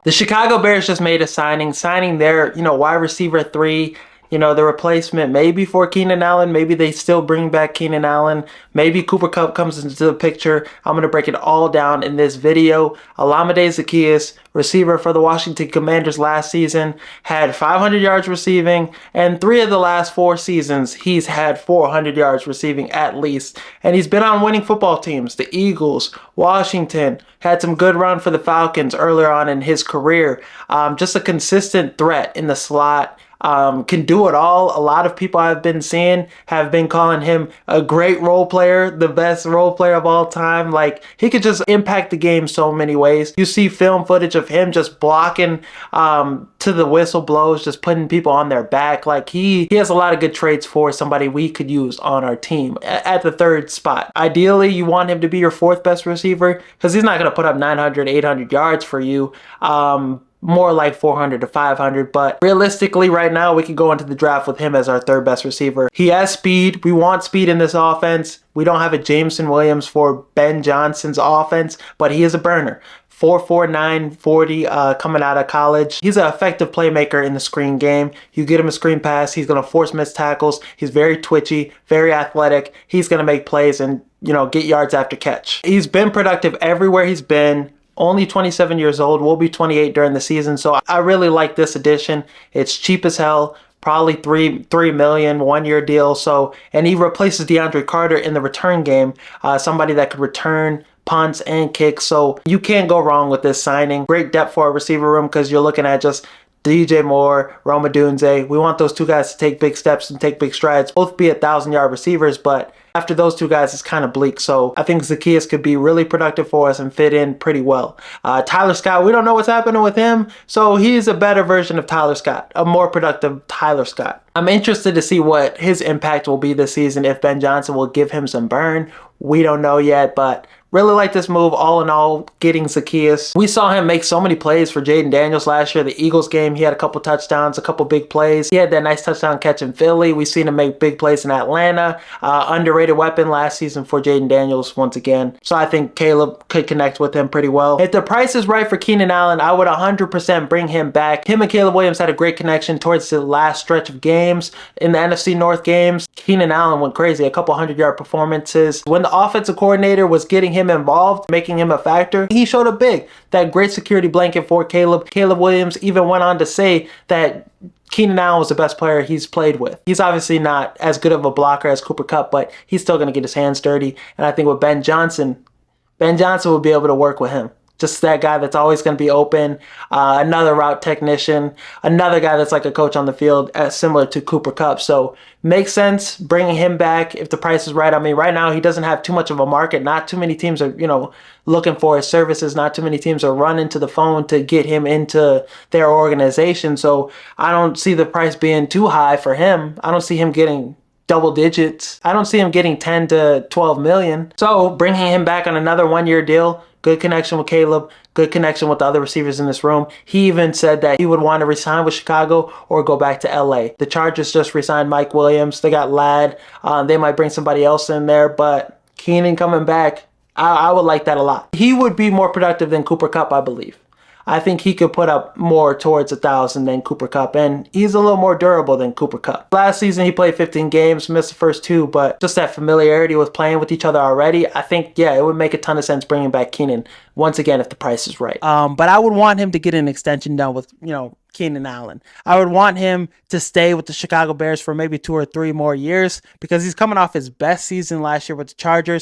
The Chicago Bears just made a signing their, wide receiver 3, the replacement maybe for Keenan Allen. Maybe they still bring back Keenan Allen. Maybe Cooper Kupp comes into the picture. I'm going to break it all down in this video. Olamide Zaccheaus, receiver for the Washington Commanders last season, had 500 yards receiving, and 3 of the last 4 seasons, he's had 400 yards receiving at least. And he's been on winning football teams. The Eagles, Washington, had some good run for the Falcons earlier on in his career. Just a consistent threat in the slot. Can do it all. A lot of people I've been seeing have been calling him a great role player, the best role player of all time. Like, he could just impact the game so many ways. You see film footage of him just blocking to the whistle blows, just putting people on their back. Like, he has a lot of good traits for somebody we could use on our team at the 3rd spot. Ideally, you want him to be your 4th best receiver because he's not going to put up 900, 800 yards for you. More like 400 to 500, but realistically right now we could go into the draft with him as our 3rd best receiver. He has speed. We want speed in this offense. We don't have a Jameson Williams for Ben Johnson's offense, but he is a burner. 4.4, 9.40 coming out of college. He's an effective playmaker in the screen game. You get him a screen pass, he's going to force missed tackles. He's very twitchy, very athletic. He's going to make plays and, get yards after catch. He's been productive everywhere he's been. Only 27 years old, will be 28 during the season. So I really like this addition. It's cheap as hell, probably $3 million, 1-year deal. So, and he replaces DeAndre Carter in the return game, somebody that could return punts and kicks. So you can't go wrong with this signing. Great depth for a receiver room because you're looking at just DJ Moore, Rome Odunze. We want those 2 guys to take big steps and take big strides, both be 1,000-yard receivers, but after those 2 guys, it's kind of bleak. So I think Zaccheaus could be really productive for us and fit in pretty well. Tyler Scott, we don't know what's happening with him. So he's a better version of Tyler Scott, a more productive Tyler Scott. I'm interested to see what his impact will be this season, if Ben Johnson will give him some burn. We don't know yet, but really like this move all in all, getting Zaccheaus. We saw him make so many plays for Jaden Daniels last year. The Eagles game, he had a couple touchdowns, a couple big plays. He had that nice touchdown catch in Philly. We've seen him make big plays in Atlanta. Underrated weapon last season for Jaden Daniels once again. So I think Caleb could connect with him pretty well. If the price is right for Keenan Allen, I would 100% bring him back. Him and Caleb Williams had a great connection towards the last stretch of games. In the NFC North games, Keenan Allen went crazy, a couple 100-yard performances. When the offensive coordinator was getting him involved, making him a factor, he showed up big. That great security blanket for Caleb. Caleb Williams even went on to say that Keenan Allen was the best player he's played with. He's obviously not as good of a blocker as Cooper Kupp, but he's still going to get his hands dirty. And I think with Ben Johnson will be able to work with him. Just that guy that's always going to be open, another route technician, another guy that's like a coach on the field, similar to Cooper Kupp. So makes sense bringing him back if the price is right. I mean, right now he doesn't have too much of a market. Not too many teams are, looking for his services. Not too many teams are running to the phone to get him into their organization. So I don't see the price being too high for him. I don't see him getting double digits. I don't see him getting 10 to 12 million. So bringing him back on another 1-year deal. Good connection with Caleb, good connection with the other receivers in this room. He even said that he would want to resign with Chicago or go back to LA. The Chargers just resigned Mike Williams. They got Ladd. They might bring somebody else in there, but Keenan coming back, I would like that a lot. He would be more productive than Cooper Kupp, I believe. I think he could put up more towards 1,000 than Cooper Kupp, and he's a little more durable than Cooper Kupp. Last season, he played 15 games, missed the first 2, but just that familiarity with playing with each other already, I think, yeah, it would make a ton of sense bringing back Keenan, once again, if the price is right. But I would want him to get an extension done with, Keenan Allen. I would want him to stay with the Chicago Bears for maybe 2 or 3 more years because he's coming off his best season last year with the Chargers.